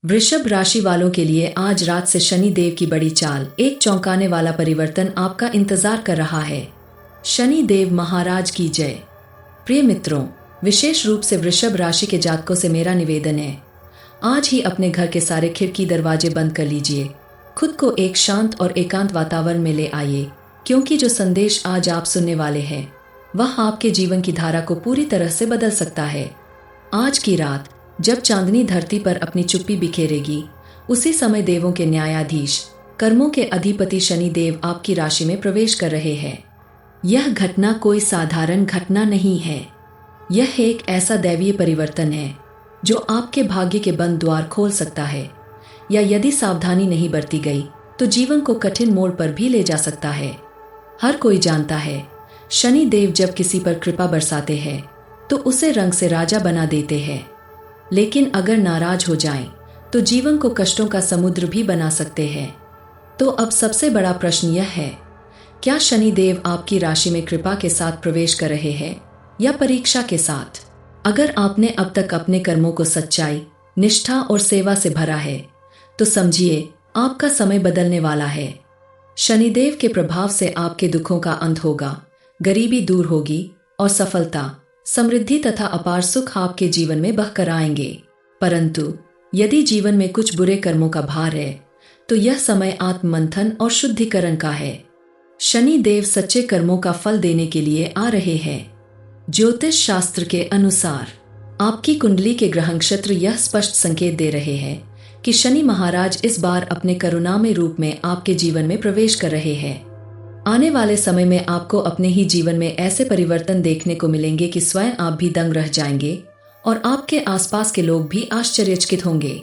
वृषभ राशि वालों के लिए आज रात से शनि देव की बड़ी चाल, एक चौंकाने वाला परिवर्तन आपका इंतजार कर रहा है। शनि देव महाराज की जय। प्रिय मित्रों, विशेष रूप से वृषभ राशि के जातकों से मेरा निवेदन है, आज ही अपने घर के सारे खिड़की दरवाजे बंद कर लीजिए। खुद को एक शांत और एकांत वातावरण में ले आइए, क्योंकि जो संदेश आज आप सुनने वाले हैं वह आपके जीवन की धारा को पूरी तरह से बदल सकता है। आज की रात जब चांदनी धरती पर अपनी चुप्पी बिखेरेगी, उसी समय देवों के न्यायाधीश, कर्मों के अधिपति शनि देव आपकी राशि में प्रवेश कर रहे हैं। यह घटना कोई साधारण घटना नहीं है। यह एक ऐसा दैवीय परिवर्तन है जो आपके भाग्य के बंद द्वार खोल सकता है, या यदि सावधानी नहीं बरती गई तो जीवन को कठिन मोड़ पर भी ले जा सकता है। हर कोई जानता है, शनि देव जब किसी पर कृपा बरसाते हैं तो उसे रंग से राजा बना देते हैं, लेकिन अगर नाराज हो जाएं तो जीवन को कष्टों का समुद्र भी बना सकते हैं। तो अब सबसे बड़ा प्रश्न यह है, क्या शनि देव आपकी राशि में कृपा के साथ प्रवेश कर रहे हैं या परीक्षा के साथ? अगर आपने अब तक अपने कर्मों को सच्चाई, निष्ठा और सेवा से भरा है तो समझिए आपका समय बदलने वाला है। शनिदेव के प्रभाव से आपके दुखों का अंत होगा, गरीबी दूर होगी और सफलता, समृद्धि तथा अपार सुख आपके जीवन में बहकर आएंगे। परंतु यदि जीवन में कुछ बुरे कर्मों का भार है तो यह समय आत्ममंथन और शुद्धिकरण का है। शनि देव सच्चे कर्मों का फल देने के लिए आ रहे हैं। ज्योतिष शास्त्र के अनुसार आपकी कुंडली के ग्रह नक्षत्र यह स्पष्ट संकेत दे रहे हैं कि शनि महाराज इस बार अपने करुणामय रूप में आपके जीवन में प्रवेश कर रहे हैं। आने वाले समय में आपको अपने ही जीवन में ऐसे परिवर्तन देखने को मिलेंगे कि स्वयं आप भी दंग रह जाएंगे और आपके आसपास के लोग भी आश्चर्यचकित होंगे।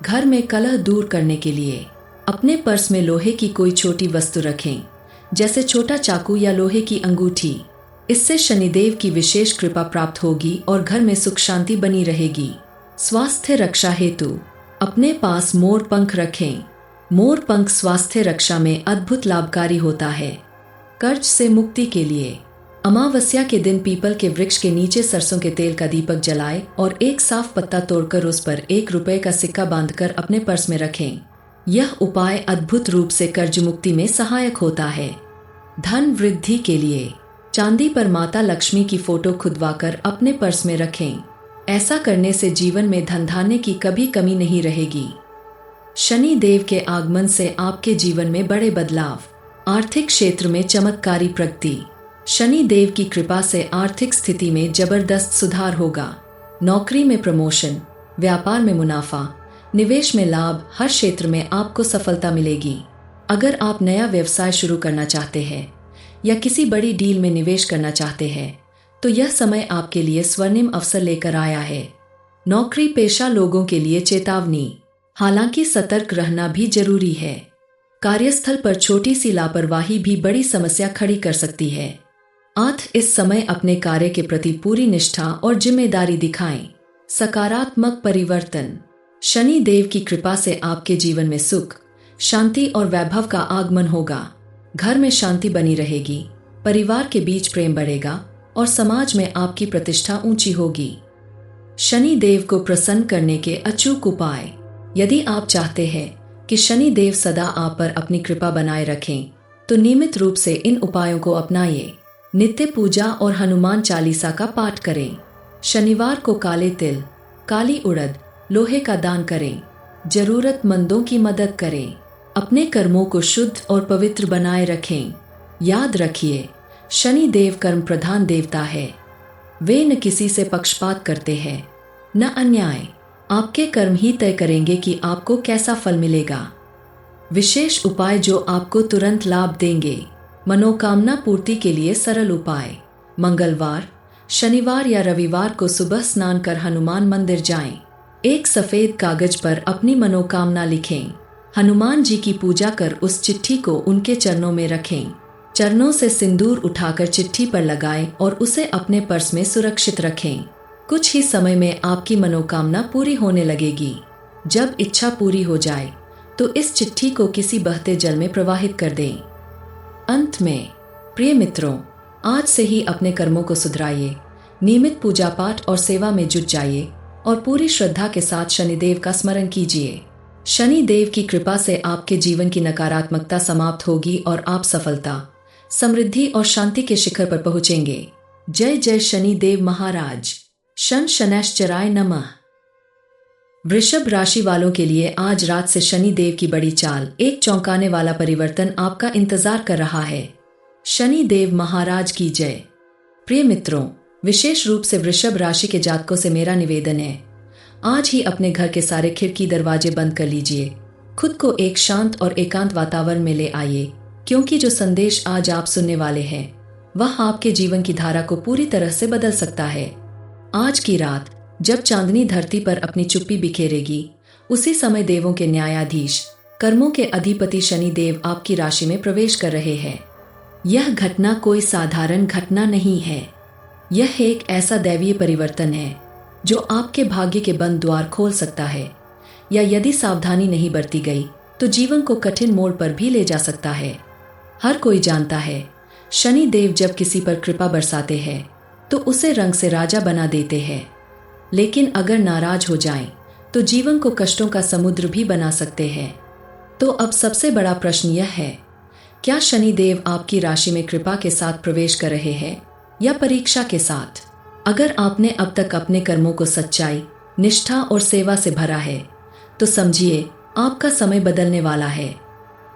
घर में कलह दूर करने के लिए अपने पर्स में लोहे की कोई छोटी वस्तु रखें, जैसे छोटा चाकू या लोहे की अंगूठी। इससे शनिदेव की विशेष कृपा प्राप्त होगी और घर में सुख शांति बनी रहेगी। स्वास्थ्य रक्षा हेतु अपने पास मोर पंख रखें। मोर पंख स्वास्थ्य रक्षा में अद्भुत लाभकारी होता है। कर्ज से मुक्ति के लिए अमावस्या के दिन पीपल के वृक्ष के नीचे सरसों के तेल का दीपक जलाएं और एक साफ पत्ता तोड़कर उस पर ₹1 का सिक्का बांधकर अपने पर्स में रखें। यह उपाय अद्भुत रूप से कर्ज मुक्ति में सहायक होता है। धन वृद्धि के लिए चांदी पर माता लक्ष्मी की फोटो खुदवाकर अपने पर्स में रखें। ऐसा करने से जीवन में धन धान्य की कभी कमी नहीं रहेगी। शनि देव के आगमन से आपके जीवन में बड़े बदलाव, आर्थिक क्षेत्र में चमत्कारी प्रगति। शनि देव की कृपा से आर्थिक स्थिति में जबरदस्त सुधार होगा। नौकरी में प्रमोशन, व्यापार में मुनाफा, निवेश में लाभ, हर क्षेत्र में आपको सफलता मिलेगी। अगर आप नया व्यवसाय शुरू करना चाहते हैं या किसी बड़ी डील में निवेश करना चाहते हैं तो यह समय आपके लिए स्वर्णिम अवसर लेकर आया है। नौकरी पेशा लोगों के लिए चेतावनी, हालांकि सतर्क रहना भी जरूरी है। कार्यस्थल पर छोटी सी लापरवाही भी बड़ी समस्या खड़ी कर सकती है। आप इस समय अपने कार्य के प्रति पूरी निष्ठा और जिम्मेदारी दिखाएं। सकारात्मक परिवर्तन, शनि देव की कृपा से आपके जीवन में सुख, शांति और वैभव का आगमन होगा। घर में शांति बनी रहेगी, परिवार के बीच प्रेम बढ़ेगा और समाज में आपकी प्रतिष्ठा ऊंची होगी। शनि देव को प्रसन्न करने के अचूक उपाय। यदि आप चाहते हैं कि शनि देव सदा आप पर अपनी कृपा बनाए रखें तो नियमित रूप से इन उपायों को अपनाइए। नित्य पूजा और हनुमान चालीसा का पाठ करें। शनिवार को काले तिल, काली उड़द, लोहे का दान करें। जरूरतमंदों की मदद करें। अपने कर्मों को शुद्ध और पवित्र बनाए रखें। याद रखिए, शनि देव कर्म प्रधान देवता है। वे न किसी से पक्षपात करते हैं न अन्याय। आपके कर्म ही तय करेंगे कि आपको कैसा फल मिलेगा। विशेष उपाय जो आपको तुरंत लाभ देंगे। मनोकामना पूर्ति के लिए सरल उपाय। मंगलवार, शनिवार या रविवार को सुबह स्नान कर हनुमान मंदिर जाएं। एक सफेद कागज पर अपनी मनोकामना लिखें। हनुमान जी की पूजा कर उस चिट्ठी को उनके चरणों में रखें। चरणों से सिंदूर उठाकर चिट्ठी पर लगाएं और उसे अपने पर्स में सुरक्षित रखें। कुछ ही समय में आपकी मनोकामना पूरी होने लगेगी। जब इच्छा पूरी हो जाए तो इस चिट्ठी को किसी बहते जल में प्रवाहित कर दें। अंत में, प्रिय मित्रों, आज से ही अपने कर्मों को सुधराइए, नियमित पूजा पाठ और सेवा में जुट जाइए और पूरी श्रद्धा के साथ शनिदेव का स्मरण कीजिए। शनिदेव की कृपा से आपके जीवन की नकारात्मकता समाप्त होगी और आप सफलता, समृद्धि और शांति के शिखर पर पहुंचेंगे। जय जय शनिदेव महाराज। शनैश्चराय नमः। वृषभ राशि वालों के लिए आज रात से शनिदेव की बड़ी चाल, एक चौंकाने वाला परिवर्तन आपका इंतजार कर रहा है। शनिदेव महाराज की जय। प्रिय मित्रों, विशेष रूप से वृषभ राशि के जातकों से मेरा निवेदन है, आज ही अपने घर के सारे खिड़की दरवाजे बंद कर लीजिए। खुद को एक शांत और एकांत वातावरण में ले आइए, क्योंकि जो संदेश आज आप सुनने वाले हैं वह आपके जीवन की धारा को पूरी तरह से बदल सकता है। आज की रात जब चांदनी धरती पर अपनी चुप्पी बिखेरेगी, उसी समय देवों के न्यायाधीश, कर्मों के अधिपति शनिदेव आपकी राशि में प्रवेश कर रहे हैं। यह घटना कोई साधारण घटना नहीं है। यह एक ऐसा दैवीय परिवर्तन है जो आपके भाग्य के बंद द्वार खोल सकता है, या यदि सावधानी नहीं बरती गई तो जीवन को कठिन मोड़ पर भी ले जा सकता है। हर कोई जानता है, शनिदेव जब किसी पर कृपा बरसाते हैं तो उसे रंग से राजा बना देते हैं, लेकिन अगर नाराज हो जाएं तो जीवन को कष्टों का समुद्र भी बना सकते हैं। तो अब सबसे बड़ा प्रश्न यह है, क्या शनिदेव आपकी राशि में कृपा के साथ प्रवेश कर रहे हैं या परीक्षा के साथ? अगर आपने अब तक अपने कर्मों को सच्चाई, निष्ठा और सेवा से भरा है तो समझिए आपका समय बदलने वाला है।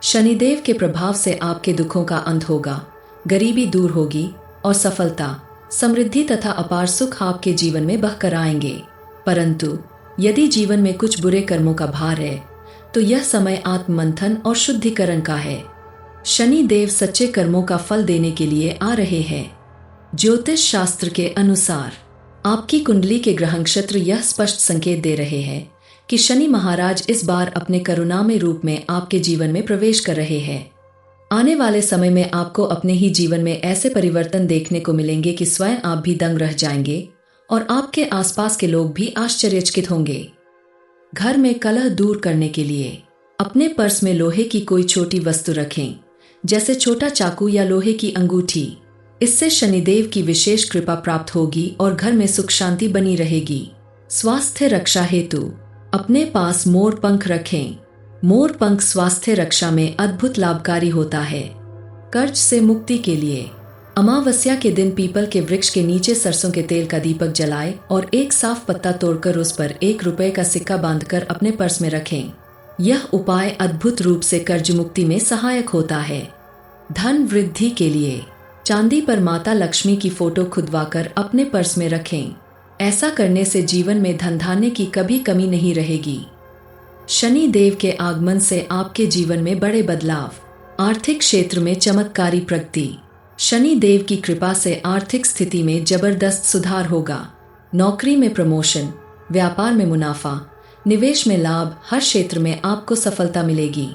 शनिदेव के प्रभाव से आपके दुखों का अंत होगा, गरीबी दूर होगी और सफलता, समृद्धि तथा अपार सुख आपके जीवन में बहकर आएंगे। परंतु यदि जीवन में कुछ बुरे कर्मों का भार है तो यह समय आत्ममंथन और शुद्धिकरण का है। शनिदेव सच्चे कर्मों का फल देने के लिए आ रहे हैं। ज्योतिष शास्त्र के अनुसार आपकी कुंडली के ग्रह नक्षत्र यह स्पष्ट संकेत दे रहे हैं कि शनि महाराज इस बार अपने करुणामय रूप में आपके जीवन में प्रवेश कर रहे हैं। आने वाले समय में आपको अपने ही जीवन में ऐसे परिवर्तन देखने को मिलेंगे कि स्वयं आप भी दंग रह जाएंगे और आपके आसपास के लोग भी आश्चर्यचकित होंगे। घर में कलह दूर करने के लिए अपने पर्स में लोहे की कोई छोटी वस्तु रखें, जैसे छोटा चाकू या लोहे की अंगूठी। इससे शनिदेव की विशेष कृपा प्राप्त होगी और घर में सुख शांति बनी रहेगी। स्वास्थ्य रक्षा हेतु अपने पास मोर पंख रखें। मोर पंख स्वास्थ्य रक्षा में अद्भुत लाभकारी होता है। कर्ज से मुक्ति के लिए अमावस्या के दिन पीपल के वृक्ष के नीचे सरसों के तेल का दीपक जलाएं और एक साफ पत्ता तोड़कर उस पर ₹1 का सिक्का बांधकर अपने पर्स में रखें। यह उपाय अद्भुत रूप से कर्ज मुक्ति में सहायक होता है। धन वृद्धि के लिए चांदी पर माता लक्ष्मी की फोटो खुदवाकर अपने पर्स में रखें। ऐसा करने से जीवन में धन धान्य की कभी कमी नहीं रहेगी। शनि देव के आगमन से आपके जीवन में बड़े बदलाव, आर्थिक क्षेत्र में चमत्कारी प्रगति। शनि देव की कृपा से आर्थिक स्थिति में जबरदस्त सुधार होगा। नौकरी में प्रमोशन, व्यापार में मुनाफा, निवेश में लाभ, हर क्षेत्र में आपको सफलता मिलेगी।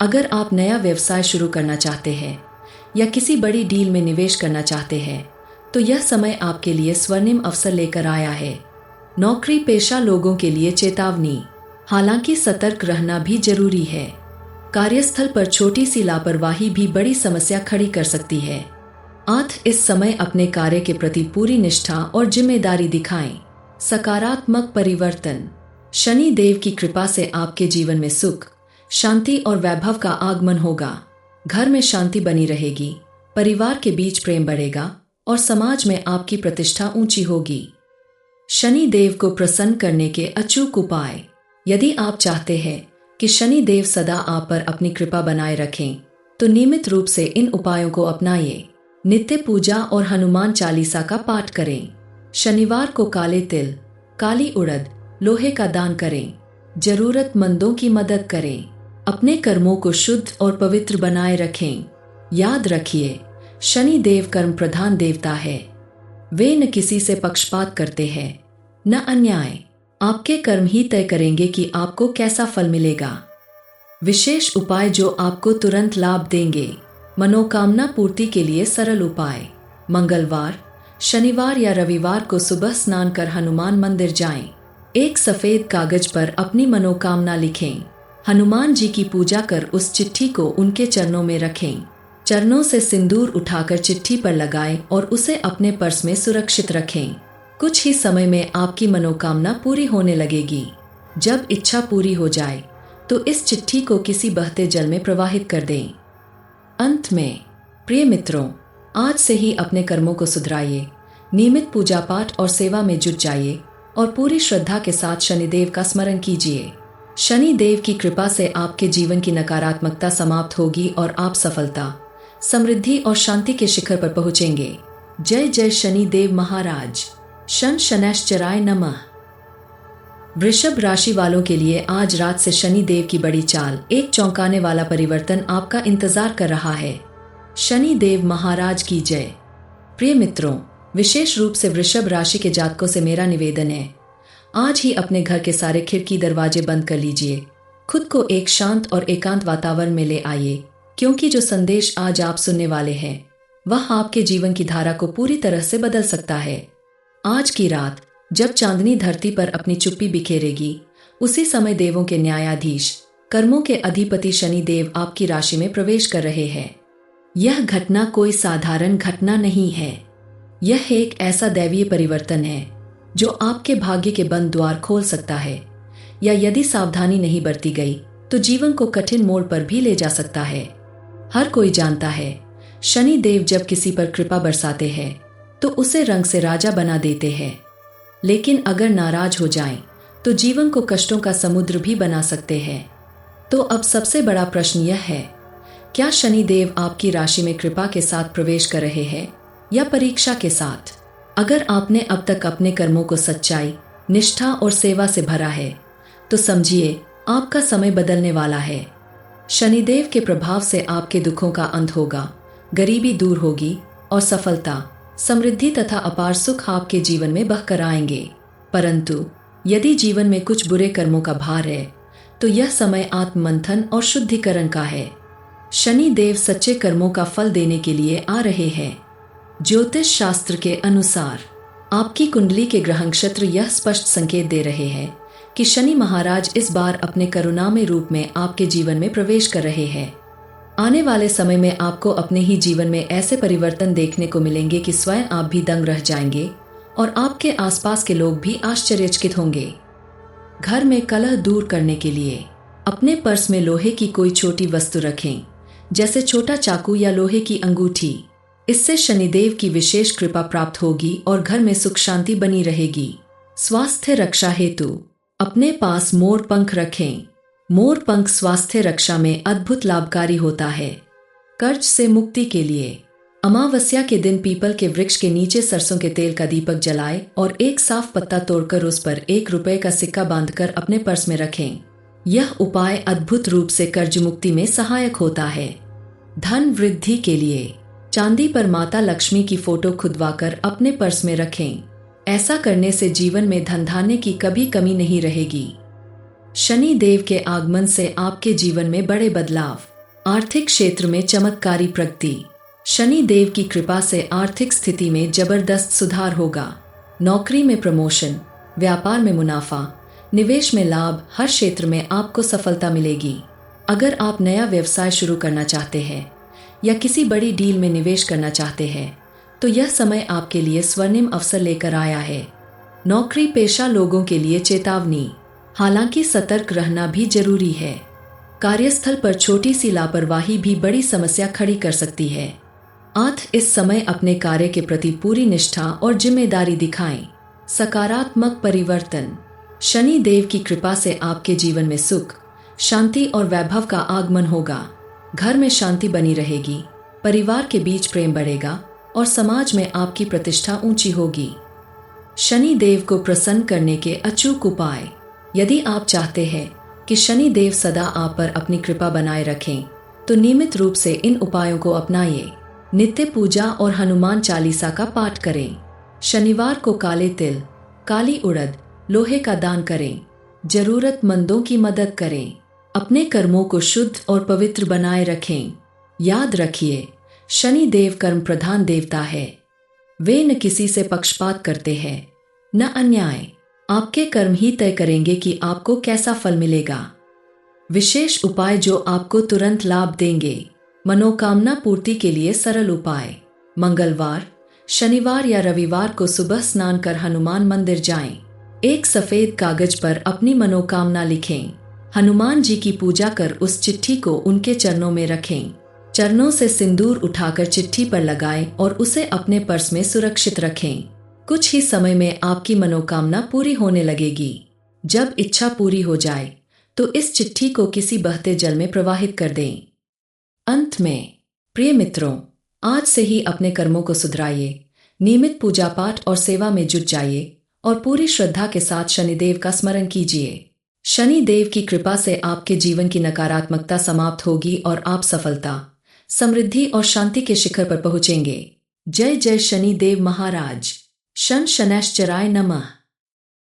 अगर आप नया व्यवसाय शुरू करना चाहते हैं या किसी बड़ी डील में निवेश करना चाहते हैं तो यह समय आपके लिए स्वर्णिम अवसर लेकर आया है। नौकरी पेशा लोगों के लिए चेतावनी, हालांकि सतर्क रहना भी जरूरी है। कार्यस्थल पर छोटी सी लापरवाही भी बड़ी समस्या खड़ी कर सकती है। आप इस समय अपने कार्य के प्रति पूरी निष्ठा और जिम्मेदारी दिखाएं। सकारात्मक परिवर्तन, शनि देव की कृपा से आपके जीवन में सुख, शांति और वैभव का आगमन होगा। घर में शांति बनी रहेगी, परिवार के बीच प्रेम बढ़ेगा और समाज में आपकी प्रतिष्ठा ऊंची होगी। शनि देव को प्रसन्न करने के अचूक उपाय, यदि आप चाहते हैं कि शनि देव सदा आप पर अपनी कृपा बनाए रखें तो नियमित रूप से इन उपायों को अपनाइए। नित्य पूजा और हनुमान चालीसा का पाठ करें। शनिवार को काले तिल, काली उड़द, लोहे का दान करें। जरूरतमंदों की मदद करें। अपने कर्मों को शुद्ध और पवित्र बनाए रखें। याद रखिए, शनि देव कर्म प्रधान देवता है। वे न किसी से पक्षपात करते हैं न अन्याय। आपके कर्म ही तय करेंगे कि आपको कैसा फल मिलेगा। विशेष उपाय जो आपको तुरंत लाभ देंगे। मनोकामना पूर्ति के लिए सरल उपाय, मंगलवार, शनिवार या रविवार को सुबह स्नान कर हनुमान मंदिर जाएं। एक सफेद कागज पर अपनी मनोकामना लिखें। हनुमान जी की पूजा कर उस चिट्ठी को उनके चरणों में रखें। चरणों से सिंदूर उठाकर चिट्ठी पर लगाएं और उसे अपने पर्स में सुरक्षित रखें। कुछ ही समय में आपकी मनोकामना पूरी होने लगेगी। जब इच्छा पूरी हो जाए तो इस चिट्ठी को किसी बहते जल में प्रवाहित कर दें। अंत में प्रिय मित्रों, आज से ही अपने कर्मों को सुधराइए, नियमित पूजा पाठ और सेवा में जुट जाइए और पूरी श्रद्धा के साथ शनिदेव का स्मरण कीजिए। शनिदेव की कृपा से आपके जीवन की नकारात्मकता समाप्त होगी और आप सफलता, समृद्धि और शांति के शिखर पर पहुंचेंगे। जय जय शनिदेव महाराज। शन शनैश्चराय नमः। वृषभ राशि वालों के लिए आज रात से शनिदेव की बड़ी चाल, एक चौंकाने वाला परिवर्तन आपका इंतजार कर रहा है। शनिदेव महाराज की जय। प्रिय मित्रों, विशेष रूप से वृषभ राशि के जातकों से मेरा निवेदन है, आज ही अपने घर के सारे खिड़की दरवाजे बंद कर लीजिए। खुद को एक शांत और एकांत वातावरण में ले आइए, क्योंकि जो संदेश आज आप सुनने वाले हैं वह आपके जीवन की धारा को पूरी तरह से बदल सकता है। आज की रात जब चांदनी धरती पर अपनी चुप्पी बिखेरेगी, उसी समय देवों के न्यायाधीश, कर्मों के अधिपति शनिदेव आपकी राशि में प्रवेश कर रहे हैं। यह घटना कोई साधारण घटना नहीं है। यह एक ऐसा दैवीय परिवर्तन है जो आपके भाग्य के बंद द्वार खोल सकता है, या यदि सावधानी नहीं बरती गई तो जीवन को कठिन मोड़ पर भी ले जा सकता है। हर कोई जानता है, शनिदेव जब किसी पर कृपा बरसाते हैं तो उसे रंग से राजा बना देते हैं, लेकिन अगर नाराज हो जाएं तो जीवन को कष्टों का समुद्र भी बना सकते हैं। तो अब सबसे बड़ा प्रश्न यह है, क्या शनिदेव आपकी राशि में कृपा के साथ प्रवेश कर रहे हैं या परीक्षा के साथ? अगर आपने अब तक अपने कर्मों को सच्चाई, निष्ठा और सेवा से भरा है तो समझिए आपका समय बदलने वाला है। शनिदेव के प्रभाव से आपके दुखों का अंत होगा, गरीबी दूर होगी और सफलता, समृद्धि तथा अपार सुख आपके जीवन में बहकर आएंगे। परंतु यदि जीवन में कुछ बुरे कर्मों का भार है तो यह समय आत्ममंथन और शुद्धिकरण का है। शनिदेव सच्चे कर्मों का फल देने के लिए आ रहे हैं। ज्योतिष शास्त्र के अनुसार आपकी कुंडली के ग्रह नक्षत्र यह स्पष्ट संकेत दे रहे हैं कि शनि महाराज इस बार अपने करुणामय रूप में आपके जीवन में प्रवेश कर रहे हैं। आने वाले समय में आपको अपने ही जीवन में ऐसे परिवर्तन देखने को मिलेंगे कि स्वयं आप भी दंग रह जाएंगे और आपके आसपास के लोग भी आश्चर्यचकित होंगे। घर में कलह दूर करने के लिए अपने पर्स में लोहे की कोई छोटी वस्तु रखें, जैसे छोटा चाकू या लोहे की अंगूठी। इससे शनिदेव की विशेष कृपा प्राप्त होगी और घर में सुख शांति बनी रहेगी। स्वास्थ्य रक्षा हेतु अपने पास मोर पंख रखें। मोर पंख स्वास्थ्य रक्षा में अद्भुत लाभकारी होता है। कर्ज से मुक्ति के लिए अमावस्या के दिन पीपल के वृक्ष के नीचे सरसों के तेल का दीपक जलाएं और एक साफ पत्ता तोड़कर उस पर 1 रुपए का सिक्का बांधकर अपने पर्स में रखें। यह उपाय अद्भुत रूप से कर्ज मुक्ति में सहायक होता है। धन वृद्धि के लिए चांदी पर माता लक्ष्मी की फोटो खुदवाकर अपने पर्स में रखें। ऐसा करने से जीवन में धन धान्य की कभी कमी नहीं रहेगी। शनि देव के आगमन से आपके जीवन में बड़े बदलाव, आर्थिक क्षेत्र में चमत्कारी प्रगति। शनि देव की कृपा से आर्थिक स्थिति में जबरदस्त सुधार होगा। नौकरी में प्रमोशन, व्यापार में मुनाफा, निवेश में लाभ, हर क्षेत्र में आपको सफलता मिलेगी। अगर आप नया व्यवसाय शुरू करना चाहते हैं या किसी बड़ी डील में निवेश करना चाहते हैं तो यह समय आपके लिए स्वर्णिम अवसर लेकर आया है। नौकरी पेशा लोगों के लिए चेतावनी, हालांकि सतर्क रहना भी जरूरी है। कार्यस्थल पर छोटी सी लापरवाही भी बड़ी समस्या खड़ी कर सकती है। आप इस समय अपने कार्य के प्रति पूरी निष्ठा और जिम्मेदारी दिखाएं। सकारात्मक परिवर्तन, शनि देव की कृपा से आपके जीवन में सुख, शांति और वैभव का आगमन होगा। घर में शांति बनी रहेगी, परिवार के बीच प्रेम बढ़ेगा और समाज में आपकी प्रतिष्ठा ऊंची होगी। शनि देव को प्रसन्न करने के अचूक उपाय, यदि आप चाहते हैं कि शनि देव सदा आप पर अपनी कृपा बनाए रखें तो नियमित रूप से इन उपायों को अपनाइए। नित्य पूजा और हनुमान चालीसा का पाठ करें। शनिवार को काले तिल, काली उड़द, लोहे का दान करें। जरूरतमंदों की मदद करें। अपने कर्मों को शुद्ध और पवित्र बनाए रखें। याद रखिए, शनि देव कर्म प्रधान देवता है। वे न किसी से पक्षपात करते हैं न अन्याय। आपके कर्म ही तय करेंगे कि आपको कैसा फल मिलेगा। विशेष उपाय जो आपको तुरंत लाभ देंगे। मनोकामना पूर्ति के लिए सरल उपाय। मंगलवार शनिवार या रविवार को सुबह स्नान कर हनुमान मंदिर जाएं। एक सफेद कागज पर अपनी मनोकामना लिखें। हनुमान जी की पूजा कर उस चिट्ठी को उनके चरणों में रखें। चरणों से सिंदूर उठाकर चिट्ठी पर लगाएं और उसे अपने पर्स में सुरक्षित रखें। कुछ ही समय में आपकी मनोकामना पूरी होने लगेगी। जब इच्छा पूरी हो जाए तो इस चिट्ठी को किसी बहते जल में प्रवाहित कर दें। अंत में, प्रिय मित्रों, आज से ही अपने कर्मों को सुधराइए, नियमित पूजा पाठ और सेवा में जुट जाइए और पूरी श्रद्धा के साथ शनिदेव का स्मरण कीजिए। शनि देव की कृपा से आपके जीवन की नकारात्मकता समाप्त होगी और आप सफलता, समृद्धि और शांति के शिखर पर पहुंचेंगे। जय जय शनि देव महाराज। शन शनैश्चराय नमः।